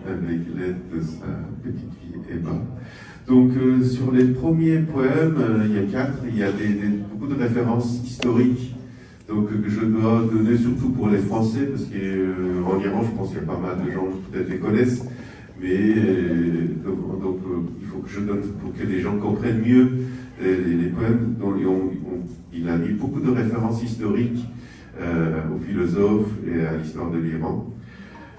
avec l'aide de sa petite fille Emma. Donc sur les premiers poèmes, il y a 4, il y a beaucoup de références historiques, donc que je dois donner surtout pour les Français, parce qu'en Iran, je pense qu'il y a pas mal de gens qui peut-être les connaissent, mais donc il faut que je donne pour que les gens comprennent mieux les poèmes dont il a mis beaucoup de références historiques aux philosophes et à l'histoire de l'Iran.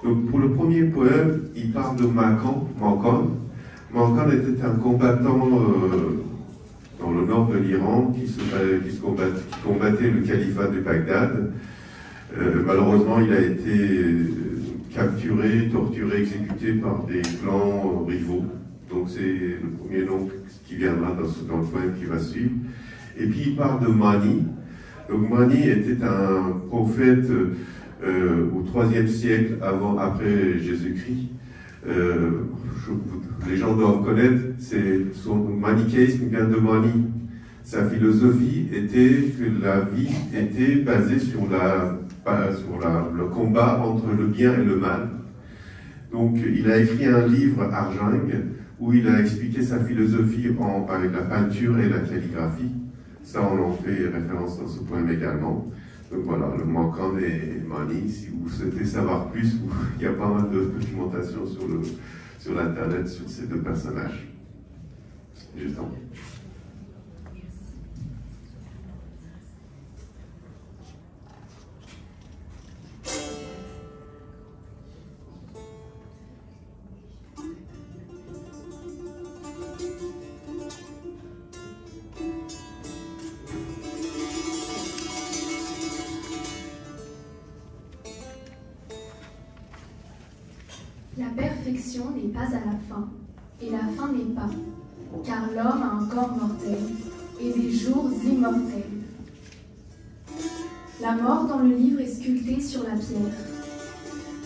Donc pour le premier poème, il parle de Makkan. Makkan était un combattant dans le nord de l'Iran qui combattait le califat de Bagdad. Malheureusement, il a été capturé, torturé, exécuté par des clans rivaux. Donc c'est le premier nom qui viendra dans le poème qui va suivre. Et puis il parle de Mani. Donc Mani était un prophète au IIIe siècle après Jésus-Christ. Les gens doivent connaître, son manichéisme vient de Mani. Sa philosophie était que la vie était basée sur le combat entre le bien et le mal. Donc il a écrit un livre, Arjang, où il a expliqué sa philosophie avec la peinture et la calligraphie. Ça, on en fait référence dans ce poème également. Donc voilà, le Makkan et Mani, si vous souhaitez savoir plus, il y a pas mal de documentation sur l'internet sur ces deux personnages. Je t'en prie. La perfection n'est pas à la fin, et la fin n'est pas, car l'homme a un corps mortel et des jours immortels. La mort dans le livre est sculptée sur la pierre.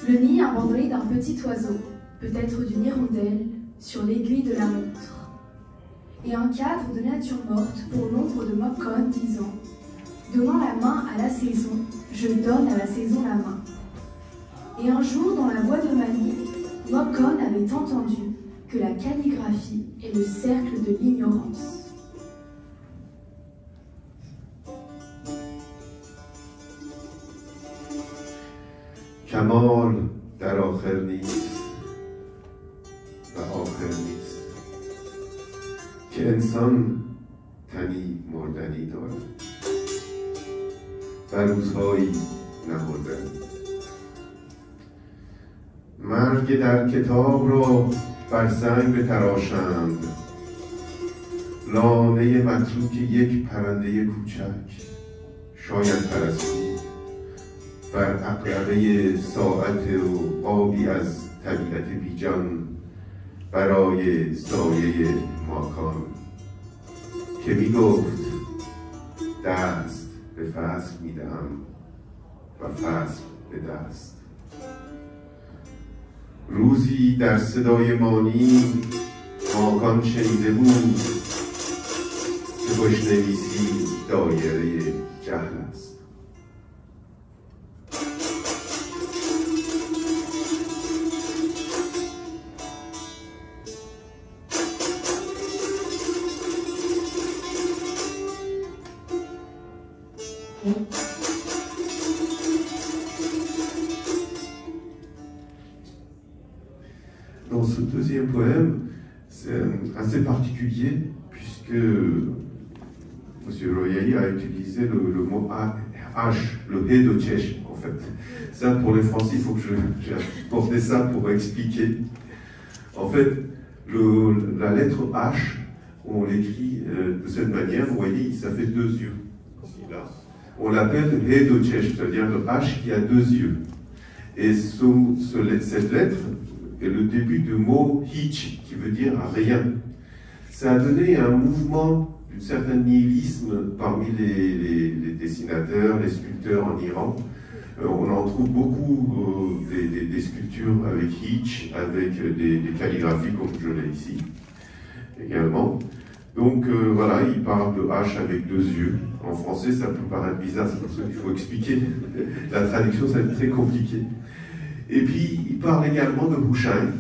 Le nid abandonné d'un petit oiseau, peut-être d'une hirondelle, sur l'aiguille de la montre. Et un cadre de nature morte pour l'ombre de Makkan disant « Donnant la main à la saison, je donne à la saison la main. » Et un jour, dans la voix de Mani, Makkan avait entendu que la calligraphie est le cercle de l'ignorance. کمال در آخر نیست و آخر نیست که انسان تنی مردنی دارد و روزهایی نمردنی. مرگ در کتاب را بر سنگ بتراشند، لانه متروک یک پرنده کوچک، شاید پرستی بر عقربه ساعت و آبی از طبیعت بیجان برای سایه ماکان که می گفت دست به فصل می دهم و فصل به دست. روزی در صدای مانی ماکان شنیده بود که خوشنویسی دایره جهل است. Dans ce deuxième poème, c'est assez particulier puisque M. Royali a utilisé le mot H, le He de Tchesh en fait. Ça pour les Français, il faut que j'ai apporté ça pour expliquer. En fait, la lettre H, on l'écrit de cette manière, vous voyez, ça fait deux yeux. Ici, là. On l'appelle He de Tchesh, c'est-à-dire le H qui a deux yeux. Et cette lettre est le début du mot hitch, qui veut dire rien. Ça a donné un mouvement d'un certain nihilisme parmi les dessinateurs, les sculpteurs en Iran. On en trouve beaucoup des sculptures avec hitch, avec des calligraphies comme je l'ai ici également. Donc voilà, il parle de H avec deux yeux. En français, ça peut paraître bizarre, c'est pour ça qu'il faut expliquer. La traduction, ça va être très compliqué. Et puis, il parle également de Hushang.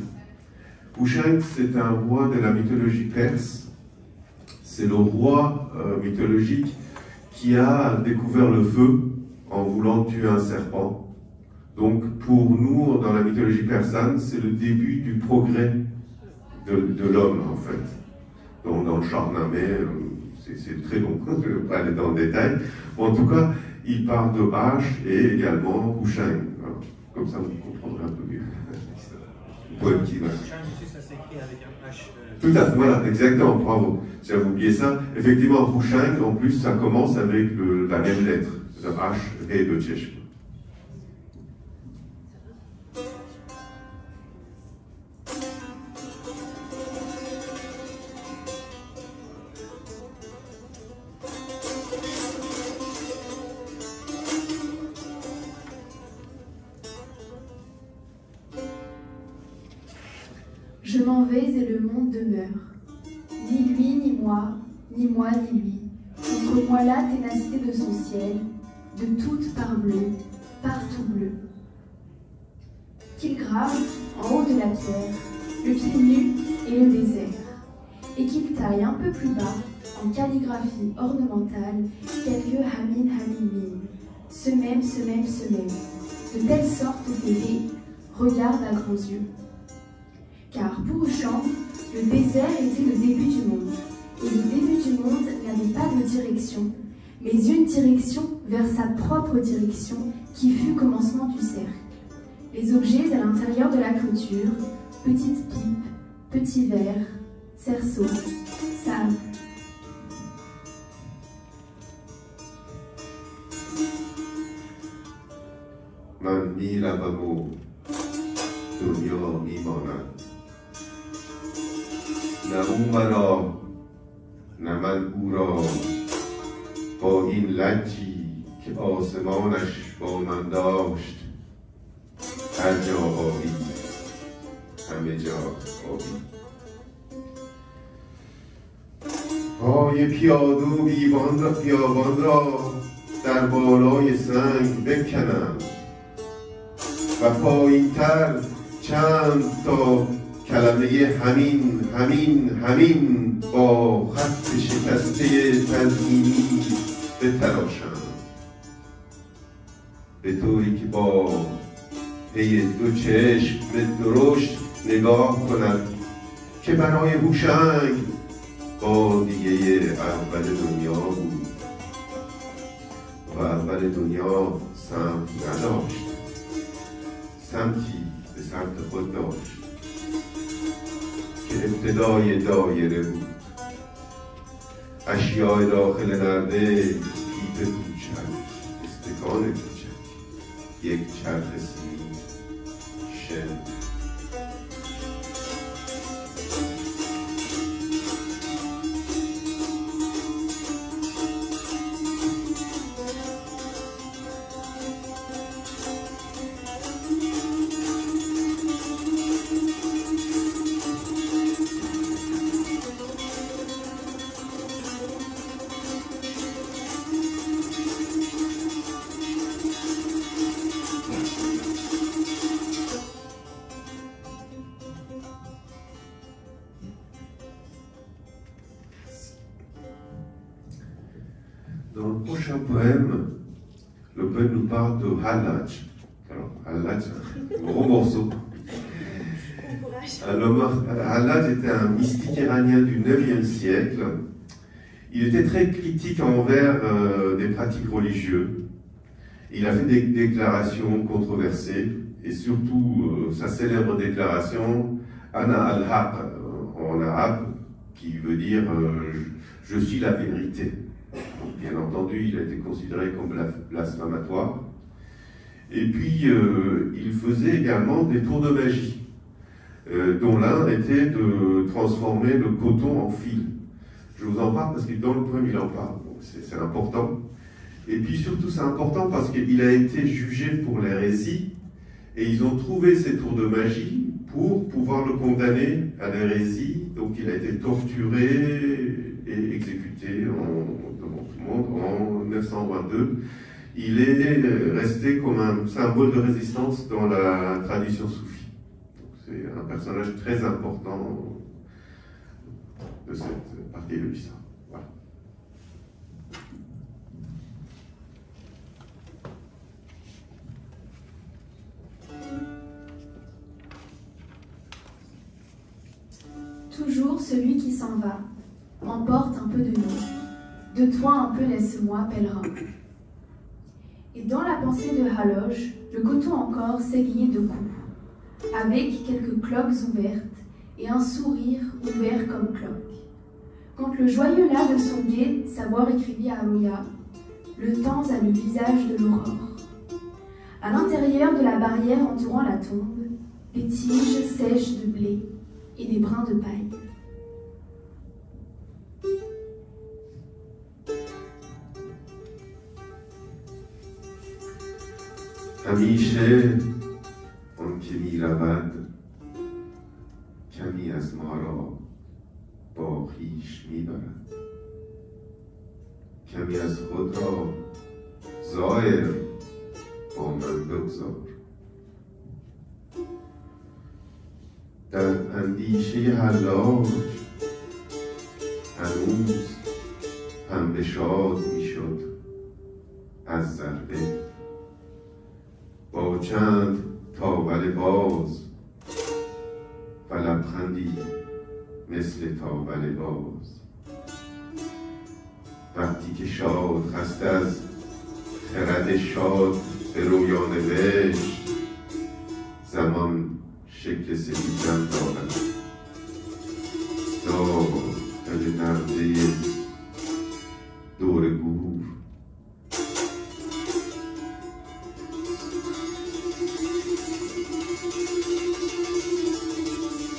Hushang, c'est un roi de la mythologie perse. C'est le roi mythologique qui a découvert le feu en voulant tuer un serpent. Donc, pour nous, dans la mythologie persane, c'est le début du progrès de l'homme, en fait. Donc, dans le Shahnameh, c'est très long, je ne vais pas aller dans le détail. En tout cas, il parle de H et également Hushang. Comme ça, vous comprendrez un peu mieux. Poème qui va. Ça s'écrit avec un H. Tout à fait, voilà, exactement, bravo. J'avais oublié ça. Effectivement, Hushang, en plus, ça commence avec la même lettre, le H et le Tchèche. Je m'en vais et le monde demeure. Ni lui, ni moi, ni moi, ni lui. Contre moi la ténacité de son ciel, de toute part bleue, partout bleu. Qu'il grave, en haut de la pierre, le pied nu et le désert, et qu'il taille un peu plus bas, en calligraphie ornementale, quelques hamin hamin, ce même, de telle sorte que les regardent à grands yeux. Car pour Hushang, le désert était le début du monde, et le début du monde n'avait pas de direction, mais une direction vers sa propre direction qui fut commencement du cercle. Les objets à l'intérieur de la clôture, petites pipes, petits verres, cerceaux, sable. Man mi lavamo, dunyo mi mona. Na umara, na man ura, با این لجی که آسمانش با من داشت هر جا آبی همه جا آبی پای پیاده بیابان را در بالای سنگ بکنم و پایین‌تر چند تا کلمه همین همین همین با خط شکسته تزئینی بتراشم به طوری که با پی دو چشم به درشت نگاه کند که برای هوشنگ بادیه اول دنیا بود و اول دنیا سمت نداشت سمتی به سمت خود داشت که ابتدای دایره بود اشیاء داخل نرده پیپ کوچک استکان کوچک یک چرخ سیمین شن Dans le prochain poème, le poème nous parle de Hallaj. Alors, Hallaj, un gros morceau. Alors, Hallaj était un mystique iranien du 9e siècle. Il était très critique envers des pratiques religieuses. Il a fait des déclarations controversées, et surtout sa célèbre déclaration Ana al-Haq en arabe, qui veut dire je suis la vérité. Donc, bien entendu, il a été considéré comme blasphématoire. Et puis, il faisait également des tours de magie, dont l'un était de transformer le coton en fil. Je vous en parle parce que dans le poème, il en parle, donc c'est important. Et puis surtout, c'est important parce qu'il a été jugé pour l'hérésie, et ils ont trouvé ces tours de magie pour pouvoir le condamner à l'hérésie. Donc il a été torturé et exécuté devant tout le monde en 922. il est resté comme un symbole de résistance dans la tradition soufie. C'est un personnage très important de cette partie de l'histoire. Voilà. Toujours celui qui s'en va emporte un peu de nous, de toi un peu laisse-moi, pèlerin. Et dans la pensée de Haloge, le coton encore s'égayait de coups, avec quelques cloques ouvertes et un sourire ouvert comme cloque. Quand le joyeux là de son guet savoir écrivit à Aloya, le temps a le visage de l'aurore. À l'intérieur de la barrière entourant la tombe, des tiges sèches de blé et des brins de paille. همیشه آن که می رود کمی از ما را با خویش می برد کمی از خود را ظاهر با من بگذار در اندیشه حلاج هنوز پنبه شاد می شد از ضربه با چند تاول باز و لبخندی مثل تاول باز وقتی که شاد خسته از خرد شاد به رویا نوشت زمان شکل سپیدم دارد دل نرده دور گور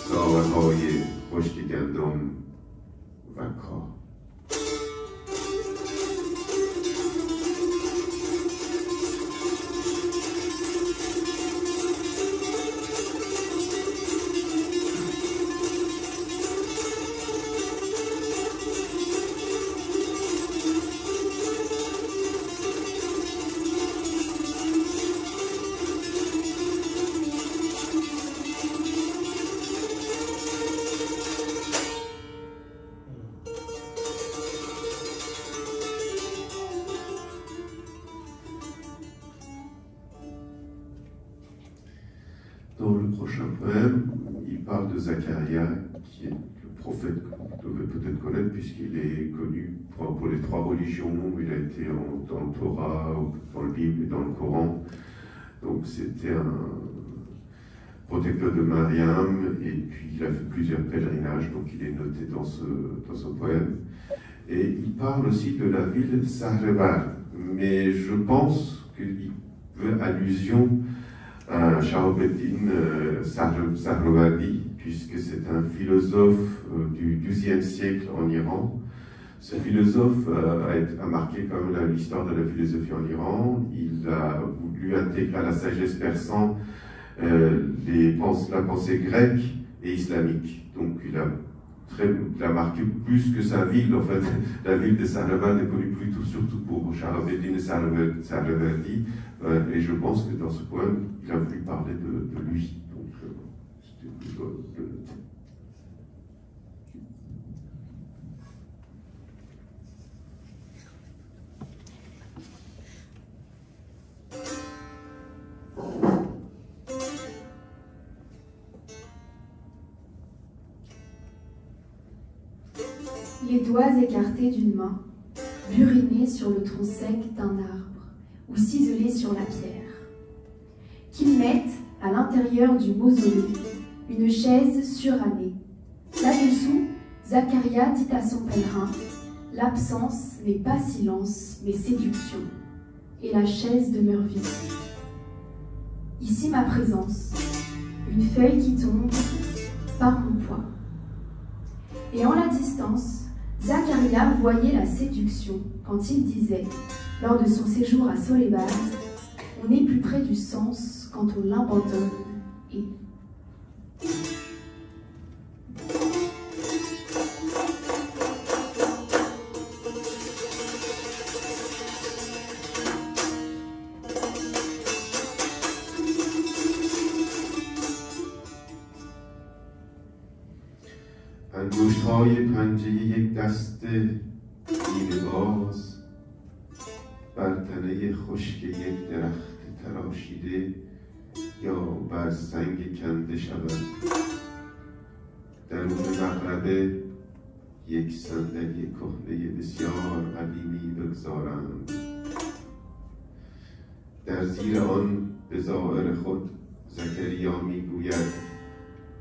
ساعتهای خشک گندم و کاه Dans le prochain poème, il parle de Zacharia, qui est le prophète que vous devez peut-être connaître, puisqu'il est connu pour les trois religions. Il a été dans le Torah, dans le Bible et dans le Coran. Donc c'était un protecteur de Mariam, et puis il a fait plusieurs pèlerinages, donc il est noté dans ce poème. Et il parle aussi de la ville de Sahrevar, mais je pense qu'il veut allusion à Shahabuddin Sahrawardi, puisque c'est un philosophe du XIIe siècle en Iran. Ce philosophe a marqué quand même l'histoire de la philosophie en Iran. Il a voulu intégrer à la sagesse persane la pensée grecque et islamique. Donc il a marqué plus que sa ville. En fait, la ville de Sahrawardi est connue plutôt surtout pour Shahabuddin Sahrawardi. Et je pense que dans ce poème, il a voulu parler de lui. Donc, c'était plutôt de le noter. Les doigts écartés d'une main, burinés sur le tronc sec d'un arbre ou ciselés sur la pierre. Qu'ils mettent à l'intérieur du mausolée une chaise surannée. Là-dessous, Zacharia dit à son pèlerin, l'absence n'est pas silence, mais séduction, et la chaise demeure vide. Ici ma présence, une feuille qui tombe par mon poids. Et en la distance, Zacharia voyait la séduction quand il disait, lors de son séjour à Solebar, on est plus près du sens quand on l'abandonne et... انگشت‌های پنجه یک دست نیمه باز بر تنه خشک یک درخت تراشیده یا بر سنگ کنده شود. درون مغربه یک صندلی کهنه بسیار قدیمی بگذارند. در زیر آن به ظاهر خود زکریا میگوید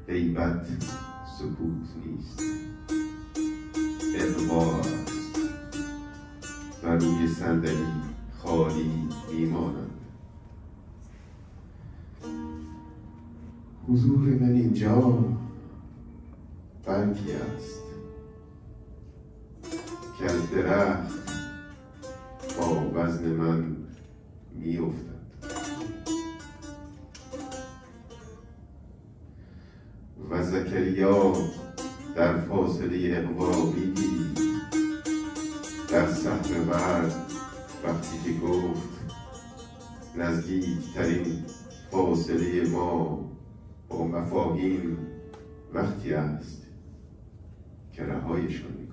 غیبت سکوت نیست، اغوا است و روی صندلی خالی میمانند. حضور من اینجا برگی است که از درخت با وزن من میافتد. و زکریا در فاصله اغوا میدید در صحن ورد وقتی که گفت نزدیکترین فاصله ما با مفاهیم وقتی است که رهایشان میکنیم.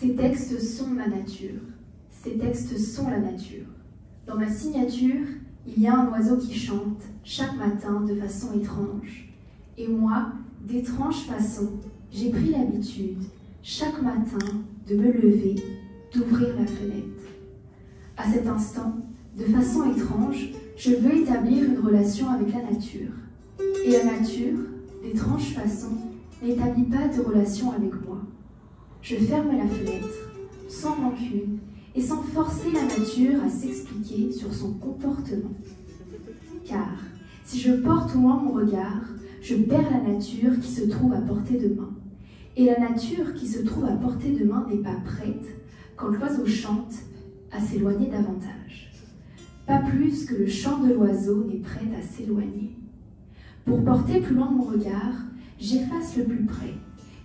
Ces textes sont ma nature. Ces textes sont la nature. Dans ma signature, il y a un oiseau qui chante chaque matin de façon étrange. Et moi, d'étrange façon, j'ai pris l'habitude, chaque matin, de me lever, d'ouvrir la fenêtre. À cet instant, de façon étrange, je veux établir une relation avec la nature. Et la nature, d'étrange façon, n'établit pas de relation avec moi. Je ferme la fenêtre, sans rancune, et sans forcer la nature à s'expliquer sur son comportement. Car, si je porte loin mon regard, je perds la nature qui se trouve à portée de main. Et la nature qui se trouve à portée de main n'est pas prête, quand l'oiseau chante, à s'éloigner davantage. Pas plus que le chant de l'oiseau n'est prêt à s'éloigner. Pour porter plus loin mon regard, j'efface le plus près.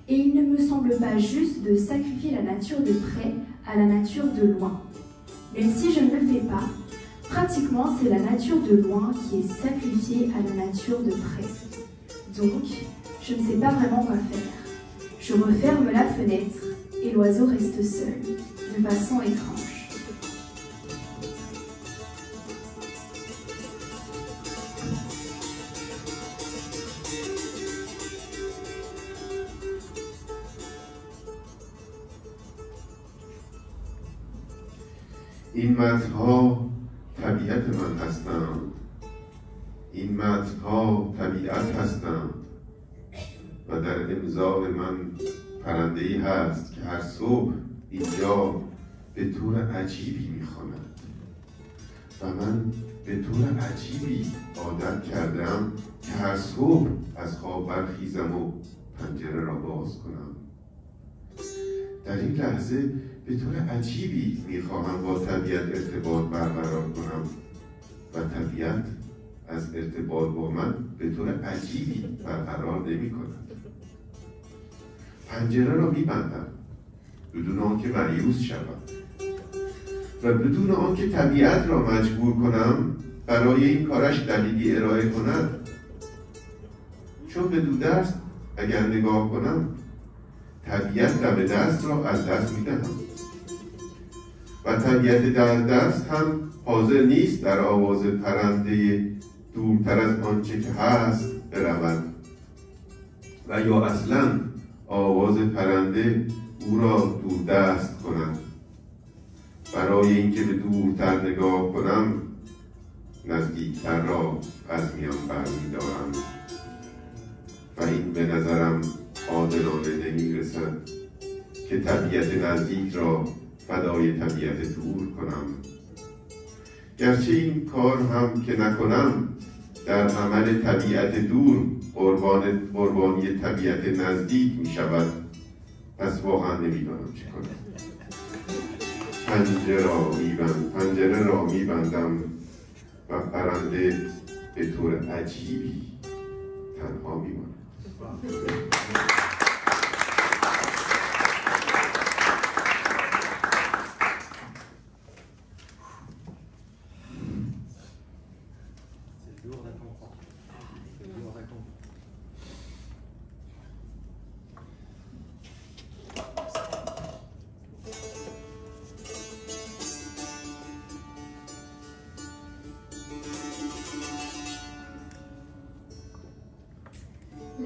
Et il ne me semble pas juste de sacrifier la nature de près à la nature de loin. Même si je ne le fais pas, pratiquement c'est la nature de loin qui est sacrifiée à la nature de près. Donc, je ne sais pas vraiment quoi faire. Je referme la fenêtre et l'oiseau reste seul, de façon étrange. این متن‌ها طبیعت من هستند. این متن‌ها طبیعت هستند و در امضای من پرنده‌ای هست که هر صبح اینجا به طور عجیبی می‌خواند و من به طور عجیبی عادت کردم که هر صبح از خواب برخیزم و پنجره را باز کنم. در این لحظه به طور عجیبی میخواهم با طبیعت ارتباط برقرار کنم و طبیعت از ارتباط با من به طور عجیبی برقرار نمی کند. پنجره را میبندم بدون آنکه مایوس شوم و بدون آنکه طبیعت را مجبور کنم برای این کارش دلیلی ارائه کند، چون به دو دست اگر نگاه کنم طبیعت دم دست را از دست میدهم و طبیعت در دست هم حاضر نیست در آواز پرنده دورتر از آنچه که هست برود و یا اصلا آواز پرنده او را دور دست کند. برای اینکه به دورتر نگاه کنم نزدیکتر را از میان برمی‌دارم و این به نظرم عادلانه نمی‌رسد که طبیعت نزدیک را فدای طبیعت دور کنم. گرچه این کار هم که نکنم در عمل طبیعت دور قربانی طبیعت نزدیک می شود، پس واقعا نمیدانم چه کنم. پنجره را میبندم و پرنده به طور عجیبی تنها میماند.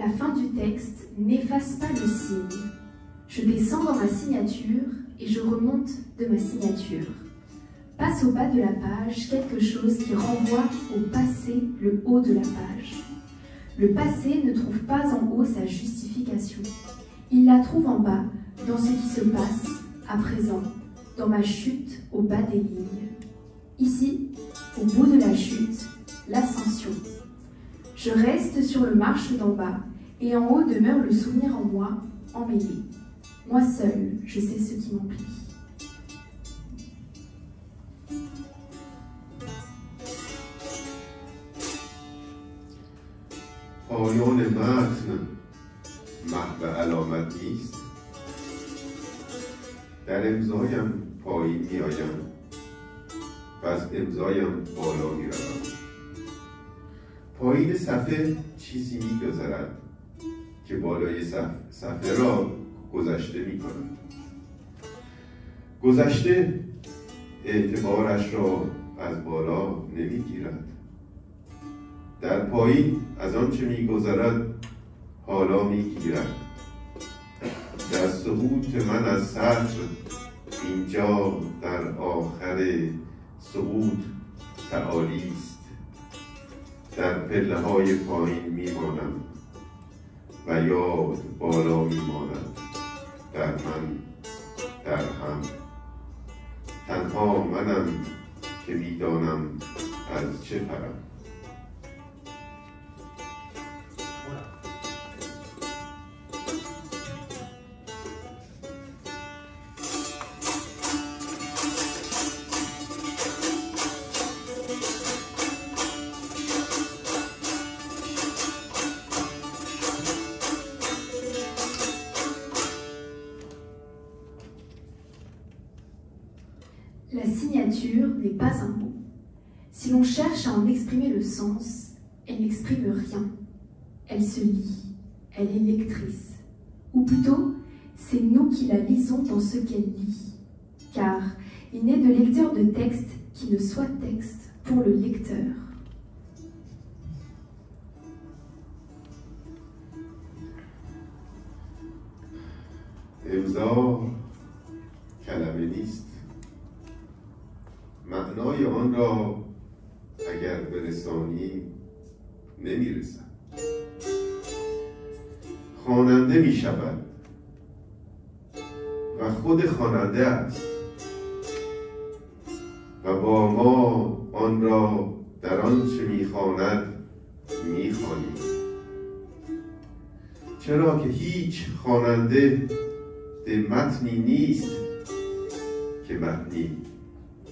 La fin du texte n'efface pas le signe. Je descends dans ma signature et je remonte de ma signature. Passe au bas de la page quelque chose qui renvoie au passé, le haut de la page. Le passé ne trouve pas en haut sa justification. Il la trouve en bas, dans ce qui se passe à présent, dans ma chute au bas des lignes. Ici, au bout de la chute, l'ascension. Je reste sur le marche d'en bas, et en haut demeure le souvenir en moi, emmêlé. Moi seul, je sais ce qui m'emplit. پایان متن محو علامت نیست. در امضایم پایین می آیم و از امضایم بالا می روم. پایین صفحه چیزی می گذرد که بالای صفحه را گذشته می کند. گذشته اعتبارش را از بالا نمی گیرد. در پایین از آنچه می گذرد حالا می گیرد. در سقوط من از سطر اینجا در آخر سقوط تعالی است. در پله های پایین می مانم و یاد بالا می ماند. در من در هم تنها منم که می دانم از چه پرم. La signature n'est pas un mot. Si l'on cherche à en exprimer le sens, elle n'exprime rien. Elle se lit, elle est lectrice. Ou plutôt, c'est nous qui la lisons dans ce qu'elle lit. Car il n'est de lecteur de texte qui ne soit texte pour le lecteur. امضا کلمه نیست. معنای آن را اگر برسانی نمیرسد. خواننده می شود و خود خواننده است و با ما آن را در آنچه میخواند میخوانیم. چرا که هیچ خواننده متنی نیست که متنی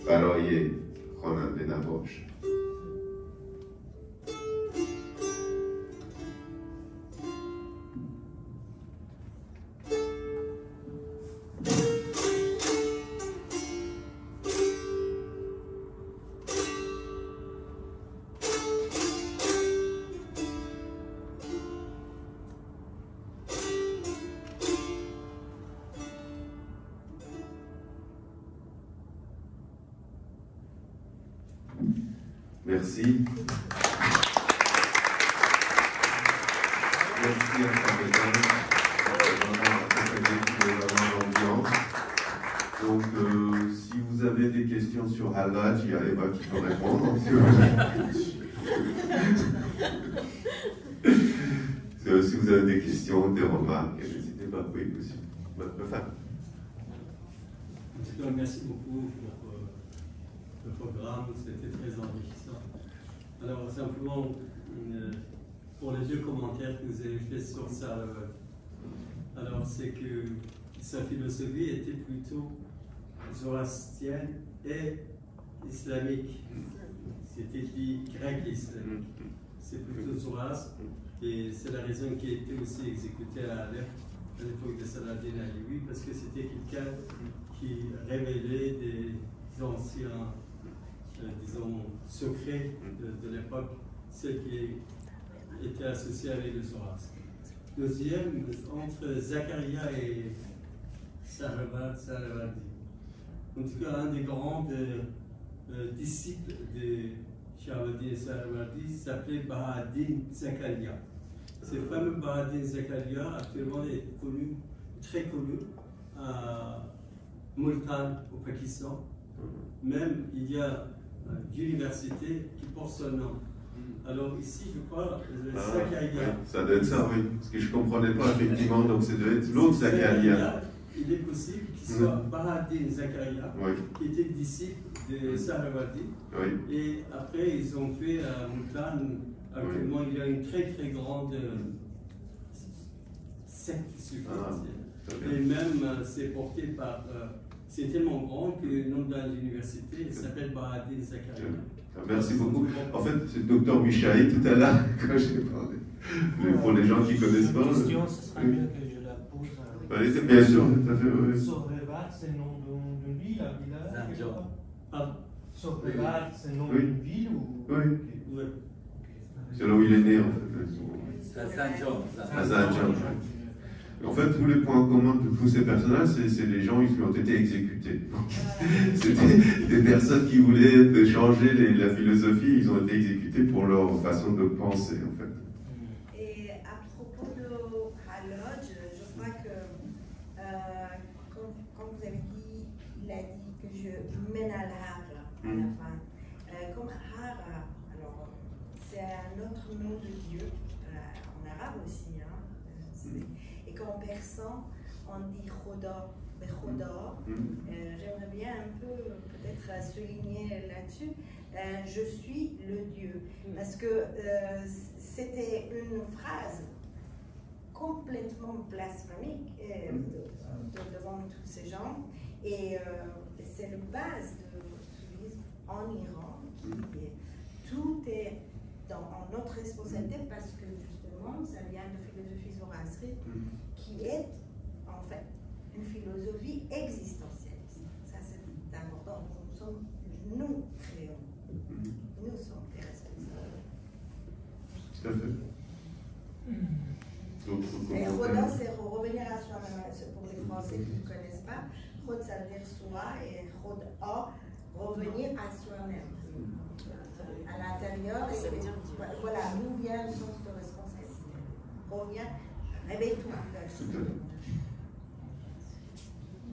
برای خواننده نباشد. Merci. Merci à Fabien d'avoir accompagné l'ambiance. Donc, si vous avez des questions sur Hallaj, il y a Eva qui peut répondre. Si vous avez des questions, des remarques, n'hésitez pas. Oui, aussi. Enfin. En tout cas, merci beaucoup pour le programme, c'était très enrichissant. Alors, simplement, pour les deux commentaires que vous avez faits sur ça, alors c'est que sa philosophie était plutôt zoroastrienne et islamique. C'était dit grec et islamique. C'est plutôt Zoroastre, et c'est la raison qui a été aussi exécutée à Alep à l'époque de Saladin Alioui, parce que c'était quelqu'un qui révélait des anciens, disons, secrets de l'époque, ceux qui étaient associés avec le Zoroastre. Deuxième, entre Zacharia et Saravadi. En tout cas, un des grands disciples de Shahabuddin et Saravadi s'appelait Baha'u'ddin Zakaria. Ce fameux Baha'u'ddin Zakaria actuellement est connu, très connu à Multan au Pakistan. Même il y a une université qui porte son nom. Alors ici, je crois, Zakaria. Oui, ça doit être ça, oui. Parce que je ne comprenais pas effectivement, donc ça doit être l'autre Zakaria. Il est possible qu'il soit Baha'u'ddin Zakaria, oui, qui était disciple de Saravadi. Oui. Et après, ils ont fait à Multan, actuellement, il y a une très très grande secte suffisante. Et même, c'est porté par. C'est tellement grand que le nom de l'université s'appelle Baha'u'ddin Zakaria. Merci beaucoup. En fait, c'est le docteur Michaï tout à l'heure, quand j'ai parlé. Mais pour les gens qui ne connaissent pas. La question, ce sera mieux que je la pose. Allez, bien sûr, tout à fait. Oui. Sorrevat, c'est le nom d'une ville, un village. Sorrevat, c'est le nom Oui. d'une ville ou. Oui. Oui. C'est là où il est né, en fait. À Saint-Jean. À Saint-Jean. En fait, tous les points communs de tous ces personnages, c'est les gens qui ont été exécutés. C'était des personnes qui voulaient changer la philosophie, ils ont été exécutés pour leur façon de penser, en fait. Et à propos de Hallaj, je crois que, comme vous avez dit, il a dit que je mène à l'Hara à la fin. Comme Hara, alors, c'est un autre nom de Dieu, en arabe aussi, hein. Et qu'en persan, on dit Khoda, Bekhoda. J'aimerais bien un peu peut-être souligner là-dessus. Je suis le Dieu. Parce que c'était une phrase complètement blasphémique devant tous ces gens. Et c'est la base de l'utiliser en Iran. Tout est en notre responsabilité parce que justement, ça vient de philosophie zoroastrienne qui est en fait une philosophie existentialiste. Ça, c'est important. Nous créons. Nous sommes les responsables. Tout à fait. Et Khoda, c'est revenir à soi-même. Pour les Français qui ne connaissent pas, Khod, ça veut dire soi, et Khoda, revenir à soi-même. À l'intérieur, voilà, d'où vient le sens de responsabilité. Reviens, réveille-toi.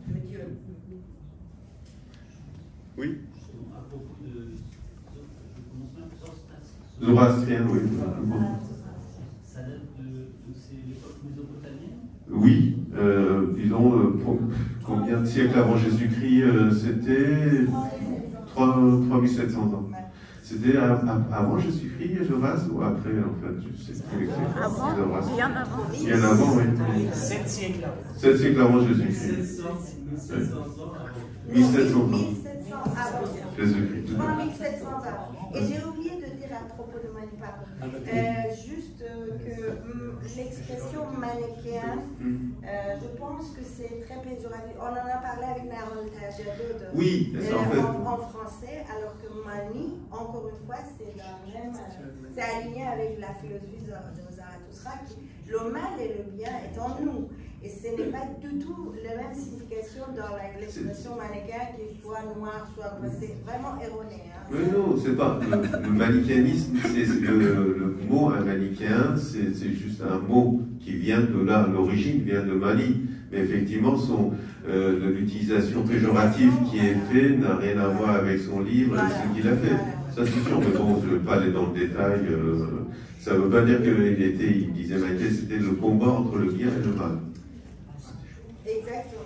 Le Dieu. Oui. À propos de. Zoroastrien, oui. Ça date de l'époque mésopotamienne? Oui, disons, combien de siècles avant Jésus-Christ c'était 3700 ans. C'était avant Jésus-Christ, Zoroastre, ou après, en fait, je sais plus exactement. Avant, bien avant. Bien avant, oui. 7 siècles avant. 7 siècles avant Jésus-Christ. 1700 ans avant. 1700 ans. 1700 avant. Jésus-Christ. 1700 avant. Et j'ai oublié de dire à propos de Manipa, juste que l'expression manichéen, je pense que c'est très péjoratif. On en a parlé avec Narol Tajado Oui, en fait. En français, alors que Mani, encore une fois, c'est aligné avec la philosophie de Zarathustra, le mal et le bien est en nous. Et ce n'est pas du tout la même signification dans l'expression manichéen qui soit noir, soit blanc. C'est vraiment erroné. Hein. Mais non, c'est pas. Le manichéanisme, c'est le mot manichéen, c'est juste un mot qui vient de là. L'origine vient de Mali. Mais effectivement, l'utilisation péjorative qui est faite n'a rien à voir avec son livre et ce qu'il a fait. Ça c'est sûr, mais bon, je ne veux pas aller dans le détail. Ça ne veut pas dire il disait Maïté, c'était le combat entre le bien et le mal. Exactement.